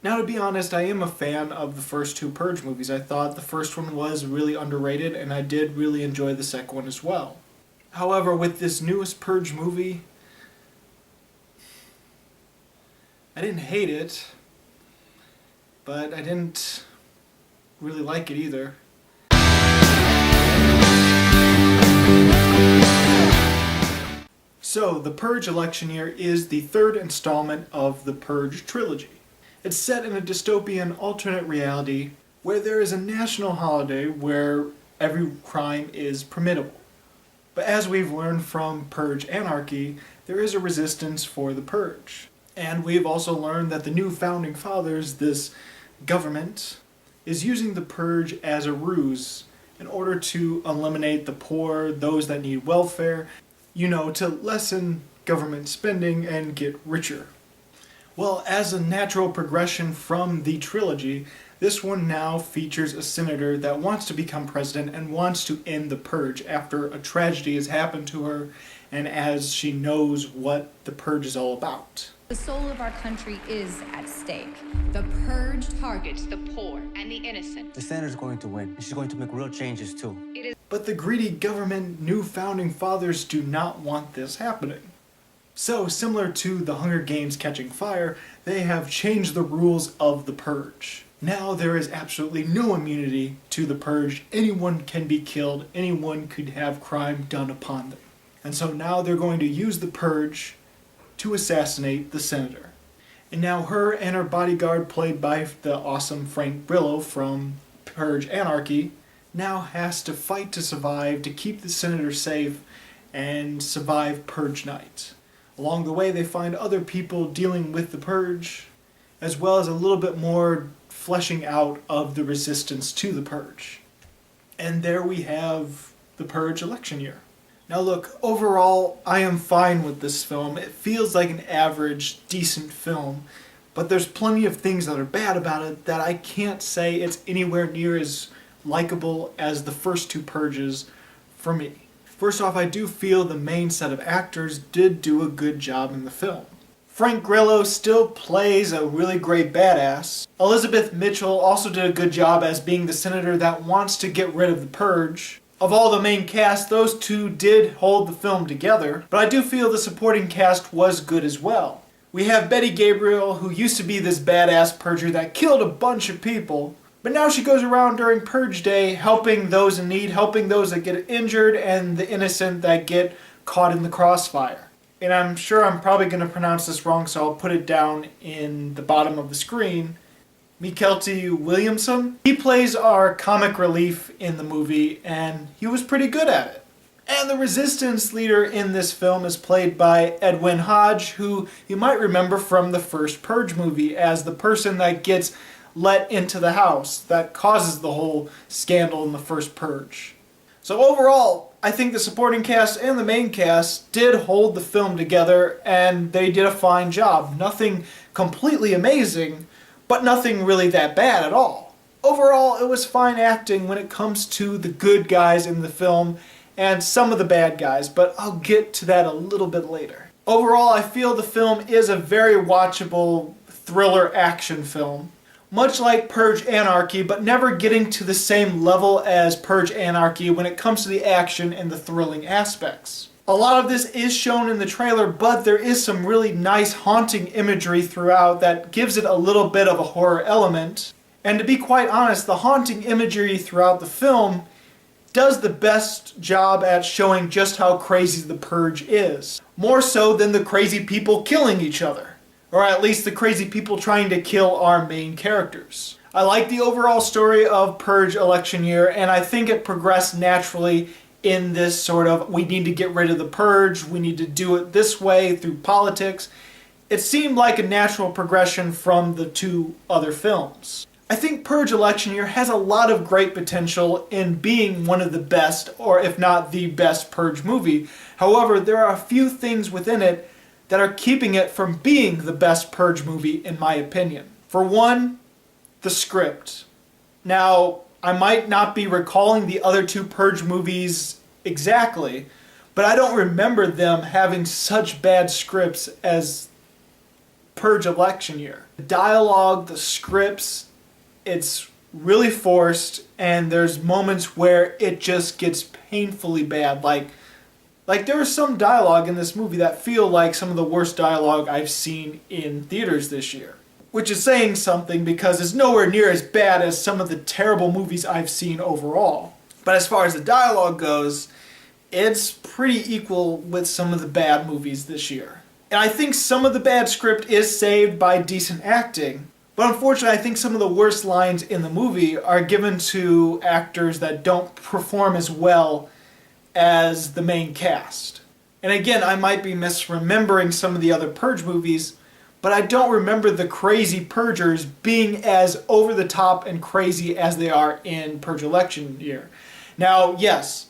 Now, to be honest, I am a fan of the first two Purge movies. I thought the first one was really underrated, and I did really enjoy the second one as well. However, with this newest Purge movie, I didn't hate it, but I didn't really like it either. So, The Purge election year is the third installment of the Purge trilogy. It's set in a dystopian alternate reality where there is a national holiday where every crime is permittable. But as we've learned from Purge Anarchy, there is a resistance for the Purge. And we've also learned that the new founding fathers, this government, is using the Purge as a ruse in order to eliminate the poor, those that need welfare, to lessen government spending and get richer. Well, as a natural progression from the trilogy, this one now features a senator that wants to become president and wants to end the Purge after a tragedy has happened to her and as she knows what the Purge is all about. The soul of our country is at stake. The Purge targets the poor and the innocent. The senator's going to win, and she's going to make real changes too. But the greedy government, new founding fathers do not want this happening. So, similar to the Hunger Games catching fire, they have changed the rules of the Purge. Now there is absolutely no immunity to the Purge. Anyone can be killed, anyone could have crime done upon them. And so now they're going to use the Purge to assassinate the senator. And now her and her bodyguard, played by the awesome Frank Grillo from Purge Anarchy, now has to fight to survive, to keep the senator safe, and survive Purge night. Along the way, they find other people dealing with the Purge, as well as a little bit more fleshing out of the resistance to the Purge. And there we have the Purge election year. Now look, overall, I am fine with this film. It feels like an average, decent film, but there's plenty of things that are bad about it that I can't say it's anywhere near as likable as the first two Purges for me. First off, I do feel the main set of actors did do a good job in the film. Frank Grillo still plays a really great badass. Elizabeth Mitchell also did a good job as being the senator that wants to get rid of the Purge. Of all the main cast, those two did hold the film together, but I do feel the supporting cast was good as well. We have Betty Gabriel, who used to be this badass purger that killed a bunch of people, but now she goes around during Purge Day helping those in need, helping those that get injured, and the innocent that get caught in the crossfire. And I'm sure I'm probably going to pronounce this wrong, so I'll put it down in the bottom of the screen. Mykelti Williamson. He plays our comic relief in the movie, and he was pretty good at it. And the resistance leader in this film is played by Edwin Hodge, who you might remember from the first Purge movie as the person that gets let into the house that causes the whole scandal in the first Purge. So overall, I think the supporting cast and the main cast did hold the film together, and they did a fine job. Nothing completely amazing, but nothing really that bad at all. Overall, it was fine acting when it comes to the good guys in the film and some of the bad guys, but I'll get to that a little bit later. Overall, I feel the film is a very watchable thriller action film, much like Purge Anarchy, but never getting to the same level as Purge Anarchy when it comes to the action and the thrilling aspects. A lot of this is shown in the trailer, but there is some really nice haunting imagery throughout that gives it a little bit of a horror element. And to be quite honest, the haunting imagery throughout the film does the best job at showing just how crazy the Purge is. More so than the crazy people killing each other. Or at least the crazy people trying to kill our main characters. I like the overall story of Purge election year, and I think it progressed naturally in this sort of, we need to get rid of the Purge, we need to do it this way through politics. It seemed like a natural progression from the two other films. I think Purge election year has a lot of great potential in being one of the best, or if not the best, Purge movie. However, there are a few things within it that are keeping it from being the best Purge movie in my opinion. For one, the script. Now, I might not be recalling the other two Purge movies exactly, but I don't remember them having such bad scripts as Purge election year. The dialogue, the scripts, it's really forced, and there's moments where it just gets painfully bad. Like there is some dialogue in this movie that feel like some of the worst dialogue I've seen in theaters this year. Which is saying something because it's nowhere near as bad as some of the terrible movies I've seen overall. But as far as the dialogue goes, it's pretty equal with some of the bad movies this year. And I think some of the bad script is saved by decent acting. But unfortunately, I think some of the worst lines in the movie are given to actors that don't perform as well as the main cast. And again, I might be misremembering some of the other Purge movies, but I don't remember the crazy Purgers being as over the top and crazy as they are in Purge election year. Now, yes,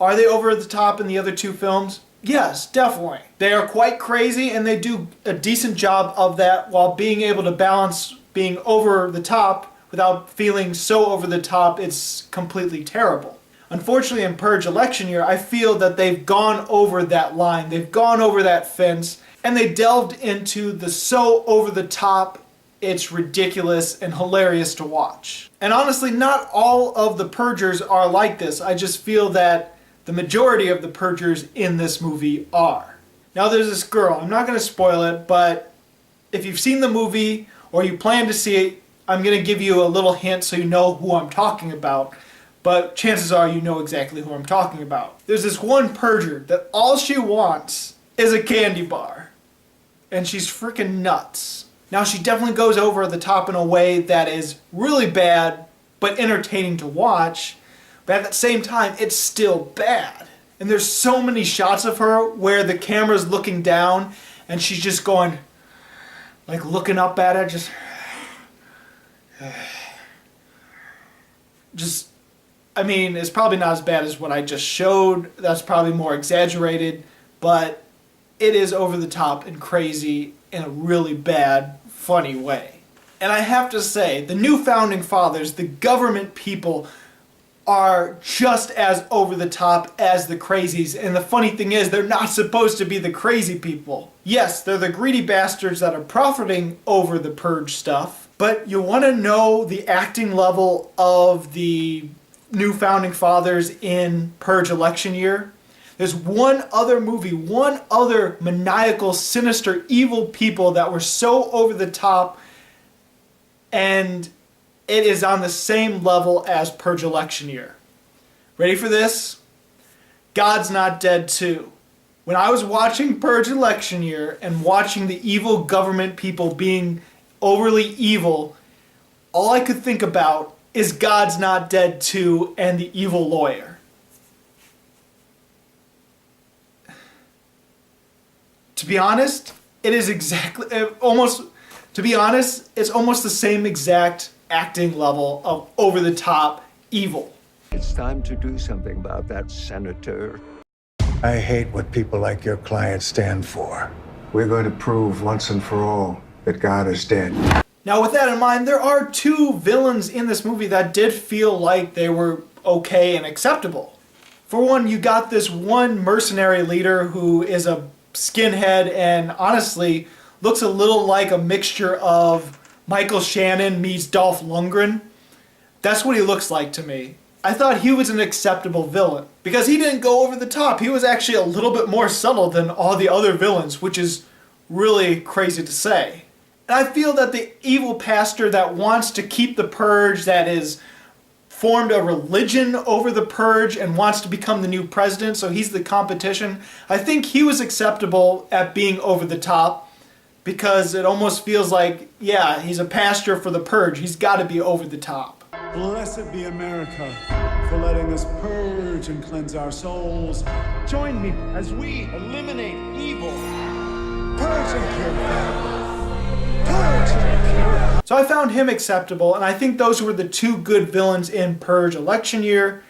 are they over the top in the other two films? Yes, definitely. They are quite crazy, and they do a decent job of that while being able to balance being over the top without feeling so over the top it's completely terrible. Unfortunately, in Purge election year, I feel that they've gone over that line. They've gone over that fence, and they delved into the so over the top, it's ridiculous and hilarious to watch. And honestly, not all of the Purgers are like this. I just feel that the majority of the Purgers in this movie are. Now there's this girl, I'm not going to spoil it, but if you've seen the movie or you plan to see it, I'm going to give you a little hint so you know who I'm talking about. But chances are you know exactly who I'm talking about. There's this one Purger that all she wants is a candy bar. And she's freaking nuts. Now she definitely goes over the top in a way that is really bad, but entertaining to watch. But at the same time, it's still bad. And there's so many shots of her where the camera's looking down and she's just going, like looking up at it, just, I mean, it's probably not as bad as what I just showed. That's probably more exaggerated, but it is over the top and crazy in a really bad, funny way. And I have to say, the new founding fathers, the government people, are just as over the top as the crazies. And the funny thing is, they're not supposed to be the crazy people. Yes, they're the greedy bastards that are profiting over the Purge stuff, but you want to know the acting level of the new founding fathers in Purge election year? There's one other movie, one other maniacal, sinister, evil people that were so over the top, and it is on the same level as Purge election year. Ready for this? God's Not Dead 2. When I was watching Purge election year and watching the evil government people being overly evil, all I could think about is God's Not Dead 2 and the evil lawyer. To be honest, it is exactly, to be honest, it's almost the same exact acting level of over-the-top evil. It's time to do something about that, Senator. I hate what people like your clients stand for. We're going to prove once and for all that God is dead. Now, with that in mind, there are two villains in this movie that did feel like they were okay and acceptable. For one, you got this one mercenary leader who is a skinhead and honestly looks a little like a mixture of Michael Shannon meets Dolph Lundgren. That's what he looks like to me. I thought he was an acceptable villain because he didn't go over the top. He was actually a little bit more subtle than all the other villains, which is really crazy to say. And I feel that the evil pastor that wants to keep the Purge, that is formed a religion over the Purge and wants to become the new president, so he's the competition, I think he was acceptable at being over the top because it almost feels like, yeah, he's a pastor for the Purge. He's got to be over the top. Blessed be America for letting us purge and cleanse our souls. Join me as we eliminate evil. Purge and cure. Purge and cure. So I found him acceptable, and I think those were the two good villains in Purge election year.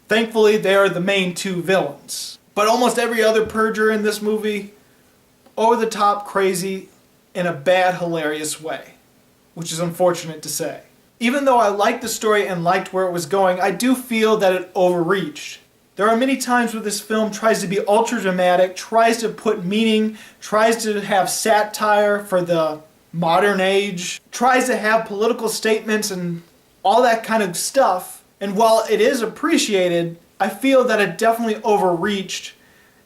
Thankfully, they are the main two villains. But almost every other Purger in this movie, over the top, crazy, in a bad, hilarious way, which is unfortunate to say. Even though I liked the story and liked where it was going, I do feel that it overreached. There are many times where this film tries to be ultra dramatic, tries to put meaning, tries to have satire for the modern age, tries to have political statements and all that kind of stuff. And while it is appreciated, I feel that it definitely overreached.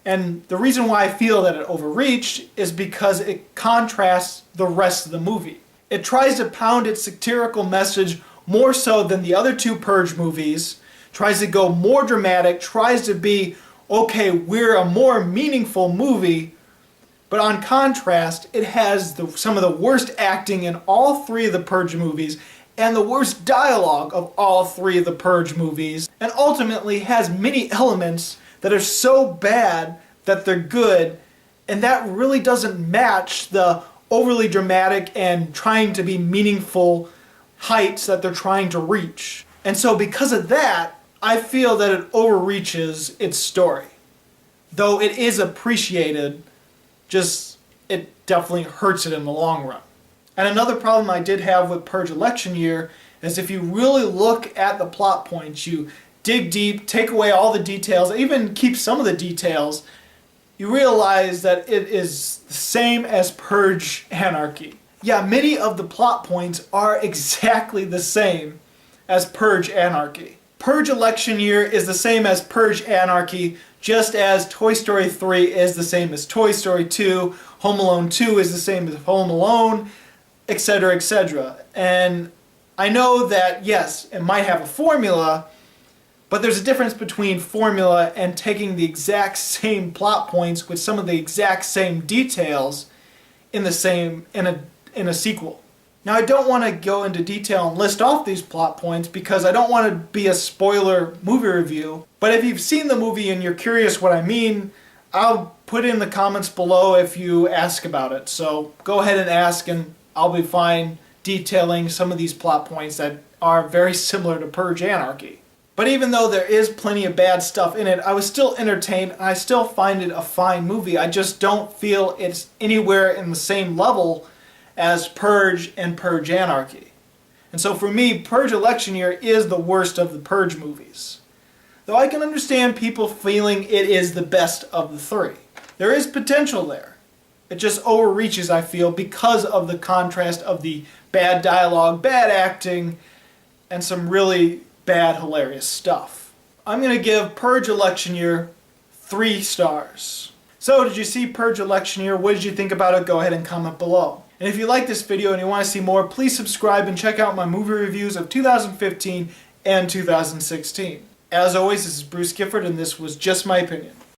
And the reason why I feel that it overreached is because it contrasts the rest of the movie. It tries to pound its satirical message more so than the other two Purge movies, tries to go more dramatic, tries to be, okay, we're a more meaningful movie, but on contrast, it has some of the worst acting in all three of the Purge movies and the worst dialogue of all three of the Purge movies, and ultimately has many elements that are so bad that they're good, and that really doesn't match the overly dramatic and trying to be meaningful heights that they're trying to reach. And so because of that, I feel that it overreaches its story. Though it is appreciated, just it definitely hurts it in the long run. And another problem I did have with Purge Election Year is if you really look at the plot points, you dig deep, take away all the details, even keep some of the details, you realize that it is the same as Purge Anarchy. Yeah, many of the plot points are exactly the same as Purge Anarchy. Purge Election Year is the same as Purge Anarchy, just as Toy Story 3 is the same as Toy Story 2, Home Alone 2 is the same as Home Alone, etc., etc. And I know that, yes, it might have a formula, but there's a difference between formula and taking the exact same plot points with some of the exact same details in a sequel. Now, I don't want to go into detail and list off these plot points because I don't want to be a spoiler movie review. But if you've seen the movie and you're curious what I mean, I'll put it in the comments below if you ask about it. So go ahead and ask and I'll be fine detailing some of these plot points that are very similar to Purge Anarchy. But even though there is plenty of bad stuff in it, I was still entertained and I still find it a fine movie. I just don't feel it's anywhere in the same level as Purge and Purge Anarchy. And so for me, Purge Election Year is the worst of the Purge movies. Though I can understand people feeling it is the best of the three. There is potential there. It just overreaches, I feel, because of the contrast of the bad dialogue, bad acting, and some really bad, hilarious stuff. I'm going to give Purge Election Year 3 stars. So, did you see Purge Election Year? What did you think about it? Go ahead and comment below. And if you like this video and you want to see more, please subscribe and check out my movie reviews of 2015 and 2016. As always, this is Bruce Gifford, and this was Just My Opinion.